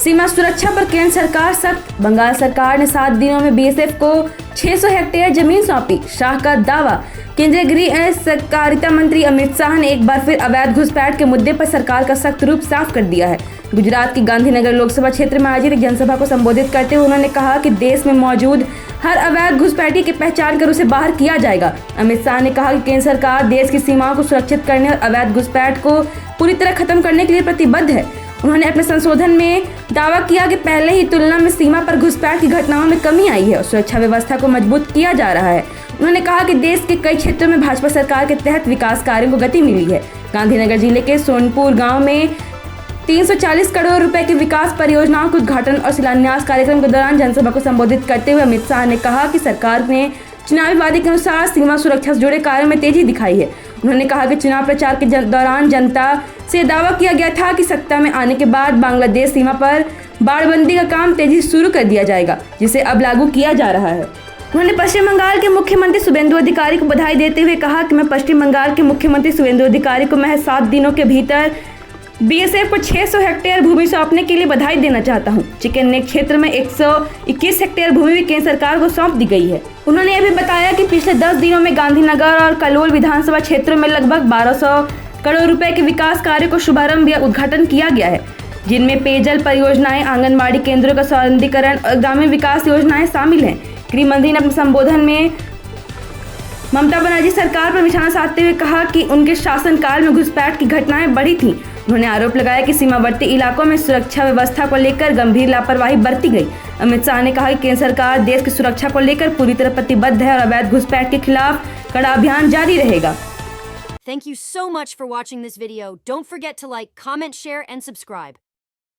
सीमा सुरक्षा पर केंद्र सरकार सख्त। बंगाल सरकार ने 7 दिनों में बीएसएफ को 600 हेक्टेयर जमीन सौंपी, शाह का दावा। केंद्रीय गृह एवं सहकारिता मंत्री अमित शाह ने एक बार फिर अवैध घुसपैठ के मुद्दे पर सरकार का सख्त रूप साफ कर दिया है। गुजरात के गांधीनगर लोकसभा क्षेत्र में आयोजित एक जनसभा को संबोधित करते हुए उन्होंने कहा कि देश में मौजूद हर अवैध घुसपैठी की पहचान कर उसे बाहर किया जाएगा। अमित शाह ने कहा कि केंद्र सरकार देश की सीमाओं को सुरक्षित करने और अवैध घुसपैठ को पूरी तरह खत्म करने के लिए प्रतिबद्ध है। उन्होंने अपने संशोधन में दावा किया कि पहले ही तुलना में सीमा पर घुसपैठ की घटनाओं में कमी आई है और सुरक्षा व्यवस्था को मजबूत किया जा रहा है। उन्होंने कहा कि देश के कई क्षेत्रों में भाजपा सरकार के तहत विकास कार्यों को गति मिली है। गांधीनगर जिले के सोनपुर गांव में 340 करोड़ रुपए की विकास परियोजनाओं के उद्घाटन और शिलान्यास कार्यक्रम के दौरान जनसभा को संबोधित करते हुए अमित शाह ने कहा कि सरकार ने चुनावी वादे के अनुसार सीमा सुरक्षा से जुड़े कार्यों में तेजी दिखाई है। उन्होंने कहा कि चुनाव प्रचार के दौरान जनता से दावा किया गया था कि सत्ता में आने के बाद बांग्लादेश सीमा पर बाड़बंदी का काम तेजी से शुरू कर दिया जाएगा, जिसे अब लागू किया जा रहा है। उन्होंने पश्चिम बंगाल के मुख्यमंत्री शुभेंदु अधिकारी को बधाई देते हुए कहा कि मैं पश्चिम बंगाल के मुख्यमंत्री शुभेंदु अधिकारी को महज 7 दिनों के भीतर बीएसएफ को 600 हेक्टेयर भूमि सौंपने के लिए बधाई देना चाहता हूं। चिकन नेक क्षेत्र में 121 हेक्टेयर भूमि भी केंद्र सरकार को सौंप दी गई है। उन्होंने यह भी बताया कि पिछले 10 दिनों में गांधीनगर और कलोल विधानसभा क्षेत्रों में लगभग 1200 करोड़ रुपए के विकास कार्य को शुभारंभ या उद्घाटन किया गया है, जिनमें पेयजल परियोजनाएं, आंगनबाड़ी केंद्रों का सौंदर्यीकरण और ग्रामीण विकास योजनाएं शामिल हैं। गृह मंत्री ने अपने संबोधन में ममता बनर्जी सरकार पर निशाना साधते हुए कहा कि उनके शासनकाल में घुसपैठ की घटनाएं बढ़ी थीं। उन्होंने आरोप लगाया कि सीमावर्ती इलाकों में सुरक्षा व्यवस्था को लेकर गंभीर लापरवाही बरती गई। अमित शाह ने कहा कि केंद्र सरकार देश की सुरक्षा को लेकर पूरी तरह प्रतिबद्ध है और अवैध घुसपैठ के खिलाफ कड़ा अभियान जारी रहेगा। Thank you so much for watching this video. Don't forget to like, comment, share, and subscribe.